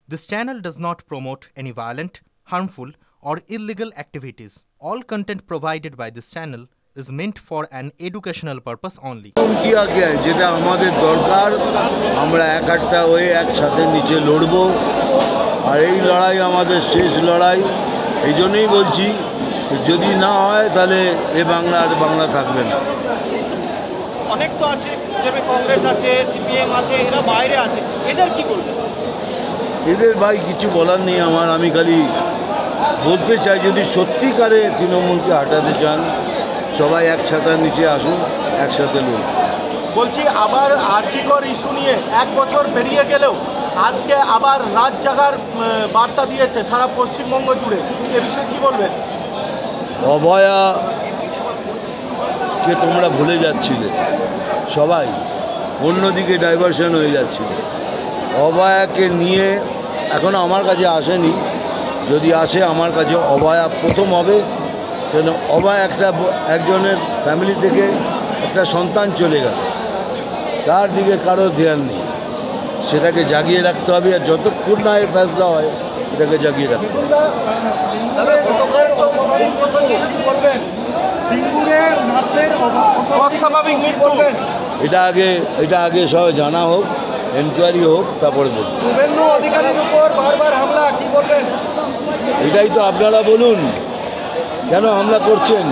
This channel does not promote any violent, harmful, or illegal activities. All content provided by this channel is meant for an educational purpose only. যেটা আমাদের দরকার আমরা একটা হয়ে একসাথে নিচে লড়ব আর এই লড়াই আমাদের শেষ লড়াই। এই জন্যই বলছি যদি না হয় তাহলে এ বাংলা আর বাংলা থাকবে না। অনেক তো আছে, যেমন কংগ্রেস আছে, সিপিএম আছে, এরা বাইরে আছে, এদের কি বলবে? এদের ভাই কিছু বলার নেই আমার। আমি খালি বলতে চাই যদি সত্যিকারে তৃণমূলকে হাঁটাতে চান সবাই এক ছাতার নিচে আসুন, একসাথে লড়ুন। বলছি আবার আরজিকর ইস্যু নিয়ে এক বছর পেরিয়ে গেলেও আজকে আবার রাত জাগার বার্তা দিয়েছে সারা পশ্চিমবঙ্গ জুড়ে, এ বিষয়ে কি বলবেন? অভয়াকে তোমরা ভুলে যাচ্ছিলে, সবাই অন্যদিকে ডাইভার্সন হয়ে যাচ্ছিল। অভয়াকে নিয়ে এখনও আমার কাছে আসেনি, যদি আসে আমার কাছে অভয়া প্রথম হবে। কেন অভয়া একজনের ফ্যামিলি থেকে একটা সন্তান চলে গেল, তার দিকে কারো ধ্যান নেই। সেটাকে জাগিয়ে রাখতে হবে, আর যতক্ষণ না এর ফেসলা হয় এটাকে জাগিয়ে রাখতে হবে। এটা আগে সবাই জানা হোক, এনকোয়ারি হোক, তারপরে বলুন। শুভেন্দু অধিকারীর উপর বারবার হামলা, কি বলবেন? এটাই তো আপনারা বলুন, কেন হামলা করছেন?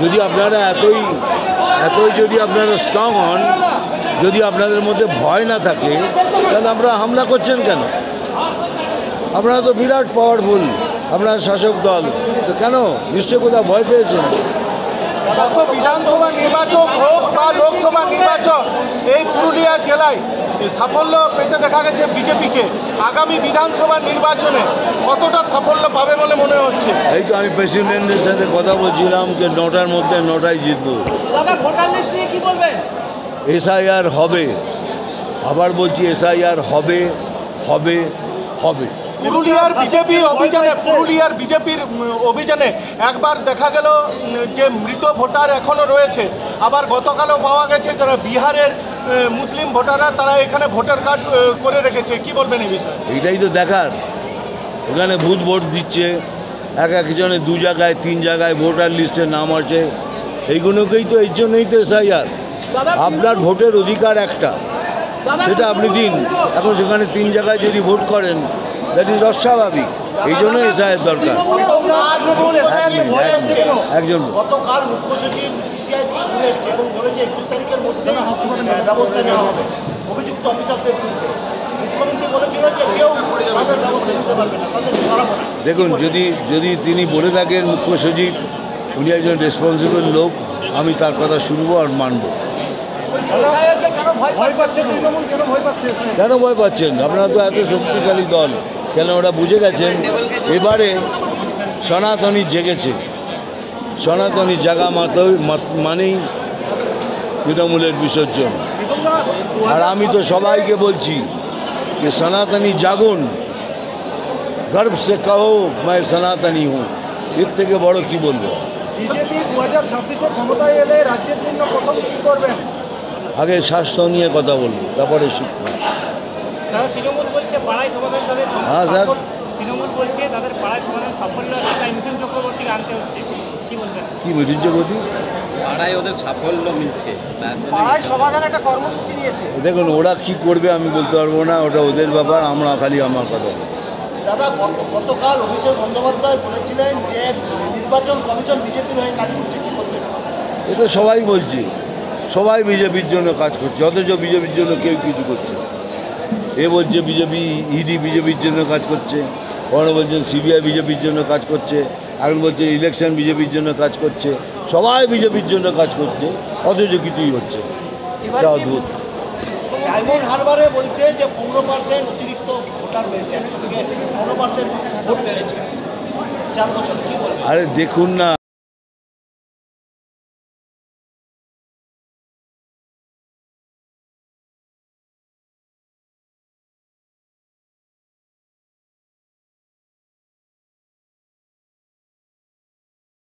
যদি আপনারা এতই যদি আপনারা স্ট্রং হন, যদি আপনাদের মধ্যে ভয় না থাকে, তাহলে আপনারা হামলা করছেন কেন? আপনারা তো বিরাট পাওয়ারফুল, আপনারা শাসক দল, তো কেন নিশ্চয় কোথাও ভয় পেয়েছেন? গত বিধানসভা নির্বাচন হোক বা লোকসভা নির্বাচন, এই পুরুলিয়া জেলায় সাফল্য পেতে দেখা গেছে বিজেপিকে। আগামী বিধানসভা নির্বাচনে কতটা সাফল্য পাবে বলে মনে হচ্ছে? এই তো আমি প্রেসিডেন্টের সাথে কথা বলছিলাম যে 9টার মধ্যে 9টায় জিতবো। ভোটার লিস্ট নিয়ে কি বলবেন? এসআইআর হবে, আবার বলছি এসআইআর হবে হবে হবে। পুরুলিয়ার বিজেপির অভিযানে একবার দেখা গেল যে মৃত ভোটার এখনও রয়েছে, আবার গতকালও পাওয়া গেছে যারা বিহারের মুসলিম ভোটাররা তারা এখানে ভোটার কার্ড করে রেখেছে, কি বলবেন এই বিষয়ে? এইটাই তো দেখার, ওখানে ভোট দিচ্ছে, একজনে 2 জায়গায় 3 জায়গায় ভোটার লিস্টের নাম আছে। এইগুলোকেই তো, এই জন্যই তো এসআইআর। আপনার ভোটের অধিকার একটা, সেটা আপনি দিন। এখন সেখানে 3 জায়গায় যদি ভোট করেন, দ্যাট ইজ অস্বাভাবিক। এই জন্য এসআইআর দরকার। একজন গতকাল মুখ্য সচিব সিআই থেকে ঘুরে এসছে এবং বলেছে 21 তারিখের মধ্যে ব্যবস্থা নেওয়া হবে অভিযুক্ত অফিসারদের বিরুদ্ধে। মুখ্যমন্ত্রী বলেছিল যে কেউ তাদের ব্যবস্থা নিতে পারবে না, তাদের সরাবো না। দেখুন, যদি তিনি বলে থাকেন মুখ্য সচিব, উনি একজন রেসপন্সিবল লোক, আমি তার কথা শুনবো আর মানব। কেন ভয় পাচ্ছেন? আপনারা তো এত শক্তিশালী দল, কেন ওরা বুঝে গেছেন এবারে সনাতনী জেগেছে। সনাতনী জাগা মানেই তৃণমূলের বিসর্জন। আর আমি তো সবাইকে বলছি যে সনাতনী জাগুন, গর্ব সে কহো मैं সনাতনী হুঁ। এর থেকে বড় কি বলবো? বিজেপি 2026-এ ক্ষমতায় এলে রাজ্যের জন্য প্রথম কি করবেন? আগে স্বাস্থ্য নিয়ে কথা বলবো, তারপরে শিক্ষা। তৃণমূল বলছে পাড়ায় সমাধান তাদের হ্যাঁ স্যার, তৃণমূল বলছে তাদের পাড়ায় সমাধান সাফল্য আছে, তাই মিঠুন চক্রবর্তীকে আনতে হচ্ছে, কি বলবেন? কি মিঠুন চক্রবর্তী? পাড়ায় ওদের সাফল্য মিলছে, পাড়ায় সমাধান একটা কর্মসূচি নিয়েছে। দেখুন, ওরা কি করবে আমি বলতে পারবো না, ওটা ওদের ব্যাপার। আমরা খালি আমার কথা বলবো। দাদা, গতকাল অভিষেক বন্দ্যোপাধ্যায় বলেছিলেন যে নির্বাচন কমিশন বিজেপির হয়ে কাজ করছে, কি বলবেন? এটা সবাই বলছে, সবাই বিজেপির জন্য কাজ করছে, অথচ বিজেপির জন্য কেউ কিছু করছে। এ বলছে বিজেপি ইডি বিজেপির জন্য কাজ করছে, ওরা বলছেন সিবিআই বিজেপির জন্য কাজ করছে, এখন বলছেন ইলেকশন বিজেপির জন্য কাজ করছে। সবাই বিজেপির জন্য কাজ করছে, অথচ কিছুই হচ্ছে। এটা অদ্ভুত। ডায়মন্ড হারবারে বলছে যে 15% অতিরিক্ত ভোটার হয়েছে, 100 থেকে 15% ভোট বেড়েছে 4 বছর, কি বলবেন? আরে দেখুন না।